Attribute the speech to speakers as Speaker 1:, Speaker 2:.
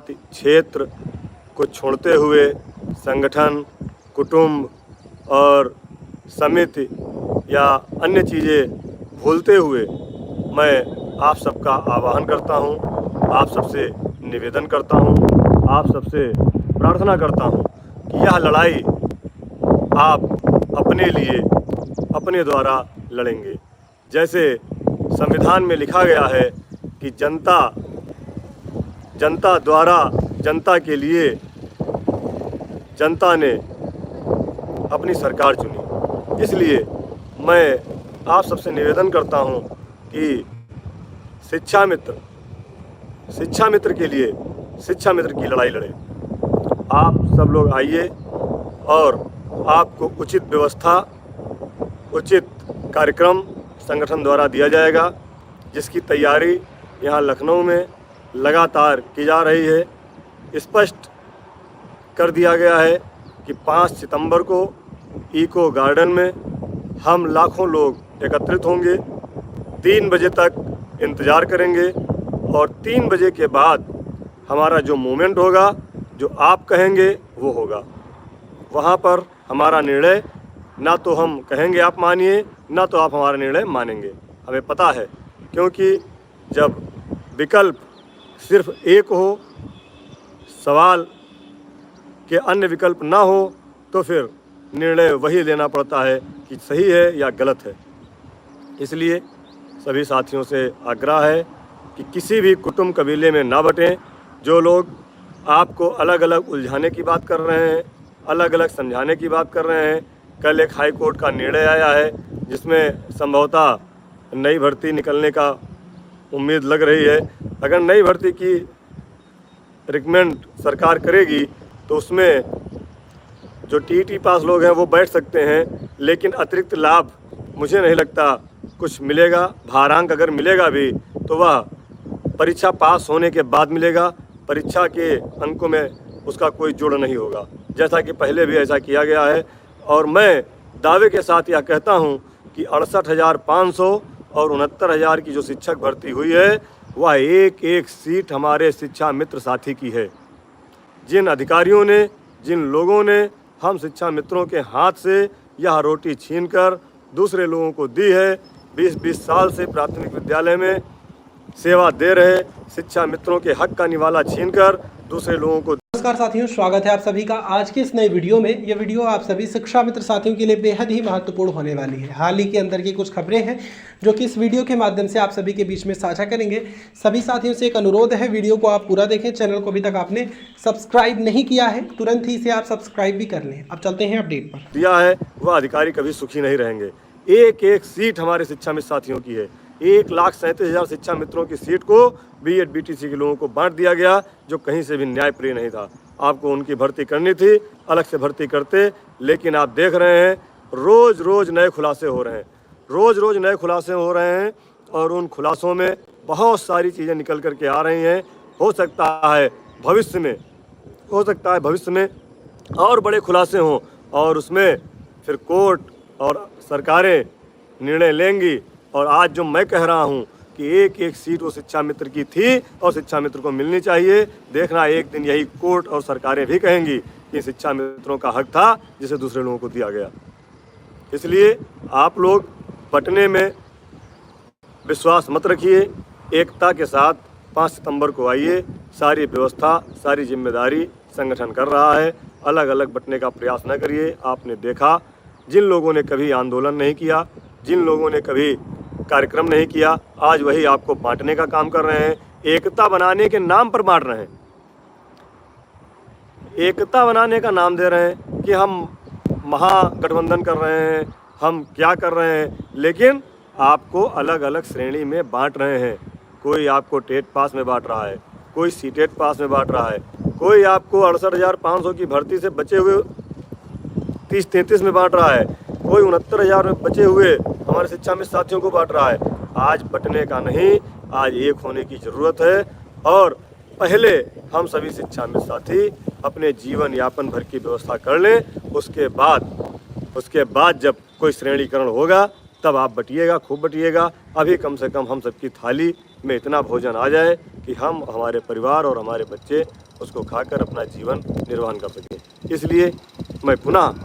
Speaker 1: जाति क्षेत्र को छोड़ते हुए संगठन, कुटुंब और समिति या अन्य चीज़ें भूलते हुए मैं आप सबका आह्वान करता हूं, आप सबसे निवेदन करता हूं, आप सबसे प्रार्थना करता हूं कि यह लड़ाई आप अपने लिए अपने द्वारा लड़ेंगे। जैसे संविधान में लिखा गया है कि जनता द्वारा जनता के लिए जनता ने अपनी सरकार चुनी। इसलिए मैं आप सबसे निवेदन करता हूं कि शिक्षा मित्र के लिए शिक्षा मित्र की लड़ाई लड़ें। आप सब लोग आइए और आपको उचित व्यवस्था, उचित कार्यक्रम संगठन द्वारा दिया जाएगा, जिसकी तैयारी यहाँ लखनऊ में लगातार की जा रही है। स्पष्ट कर दिया गया है कि 5 सितंबर को इको गार्डन में हम लाखों लोग एकत्रित होंगे। 3 बजे तक इंतज़ार करेंगे और 3 बजे के बाद हमारा जो मूवमेंट होगा, जो आप कहेंगे वो होगा। वहाँ पर हमारा निर्णय ना तो हम कहेंगे आप मानिए, ना तो आप हमारा निर्णय मानेंगे। हमें पता है, क्योंकि जब विकल्प सिर्फ एक हो, सवाल के अन्य विकल्प ना हो, तो फिर निर्णय वही लेना पड़ता है कि सही है या गलत है। इसलिए सभी साथियों से आग्रह है कि किसी भी कुटुंब कबीले में ना बटें। जो लोग आपको अलग अलग उलझाने की बात कर रहे हैं, अलग अलग समझाने की बात कर रहे हैं, कल एक हाई कोर्ट का निर्णय आया है जिसमें संभवतः नई भर्ती निकलने का उम्मीद लग रही है। अगर नई भर्ती की रिकमेंड सरकार करेगी तो उसमें जो टीईटी पास लोग हैं वो बैठ सकते हैं, लेकिन अतिरिक्त लाभ मुझे नहीं लगता कुछ मिलेगा। भारांक अगर मिलेगा भी तो वह परीक्षा पास होने के बाद मिलेगा, परीक्षा के अंकों में उसका कोई जोड़ नहीं होगा, जैसा कि पहले भी ऐसा किया गया है। और मैं दावे के साथ यह कहता हूं कि 68,500 और 69,000 की जो शिक्षक भर्ती हुई है, वह एक एक सीट हमारे शिक्षा मित्र साथी की है। जिन अधिकारियों ने, जिन लोगों ने हम शिक्षा मित्रों के हाथ से यह रोटी छीनकर दूसरे लोगों को दी है, 20-20 साल से प्राथमिक विद्यालय में सेवा दे रहे शिक्षा मित्रों के हक का निवाला छीनकर दूसरे लोगों को।
Speaker 2: नमस्कार साथियों, स्वागत है आप सभी का आज की इस नई वीडियो में। ये वीडियो आप सभी शिक्षा मित्र साथियों के लिए बेहद ही महत्वपूर्ण होने वाली है। हाल ही के अंदर की कुछ खबरें हैं जो कि इस वीडियो के माध्यम से आप सभी के बीच में साझा करेंगे। सभी साथियों से एक अनुरोध है, वीडियो को आप पूरा देखें। चैनल को अभी तक आपने सब्सक्राइब नहीं किया है, तुरंत ही इसे आप सब्सक्राइब भी कर लें। अब चलते हैं अपडेट पर।
Speaker 1: दिया है वह अधिकारी कभी सुखी नहीं रहेंगे। एक एक सीट हमारे शिक्षा मित्र साथियों की है। 1,37,000 शिक्षा मित्रों की सीट को बीएड बीटीसी के लोगों को बांट दिया गया, जो कहीं से भी न्यायप्रिय नहीं था। आपको उनकी भर्ती करनी थी, अलग से भर्ती करते, लेकिन आप देख रहे हैं रोज़ रोज़ नए खुलासे हो रहे हैं, रोज़ रोज़ नए खुलासे हो रहे हैं और उन खुलासों में बहुत सारी चीज़ें निकल कर के आ रही हैं। हो सकता है भविष्य में और बड़े खुलासे हों और उसमें फिर कोर्ट और सरकारें निर्णय लेंगी। और आज जो मैं कह रहा हूं कि एक एक सीट वो शिक्षा मित्र की थी और शिक्षा मित्र को मिलनी चाहिए, देखना एक दिन यही कोर्ट और सरकारें भी कहेंगी कि शिक्षा मित्रों का हक था जिसे दूसरे लोगों को दिया गया। इसलिए आप लोग बंटने में विश्वास मत रखिए, एकता के साथ 5 सितंबर को आइए। सारी व्यवस्था, सारी जिम्मेदारी संगठन कर रहा है। अलग अलग बंटने का प्रयास न करिए। आपने देखा, जिन लोगों ने कभी आंदोलन नहीं किया, जिन लोगों ने कभी कार्यक्रम नहीं किया, आज वही आपको बांटने का काम कर रहे हैं। एकता बनाने के नाम पर बांट रहे हैं, एकता बनाने का नाम दे रहे हैं कि हम महागठबंधन कर रहे हैं, हम क्या कर रहे हैं, लेकिन आपको अलग अलग श्रेणी में बांट रहे हैं। कोई आपको टेट पास में बांट रहा है, कोई सीटेट पास में बांट रहा है, कोई आपको 68,500 की भर्ती से बचे हुए 30-33 में बांट रहा है, कोई 69,000 में बचे हुए हमारे शिक्षा मित्र साथियों को बांट रहा है। आज बंटने का नहीं, आज एक होने की ज़रूरत है। और पहले हम सभी शिक्षा मित्र साथी अपने जीवन यापन भर की व्यवस्था कर लें, उसके बाद जब कोई श्रेणीकरण होगा तब आप बटिएगा, खूब बटिएगा। अभी कम से कम हम सबकी थाली में इतना भोजन आ जाए कि हम, हमारे परिवार और हमारे बच्चे उसको खाकर अपना जीवन निर्वाह कर सके। इसलिए मैं पुनः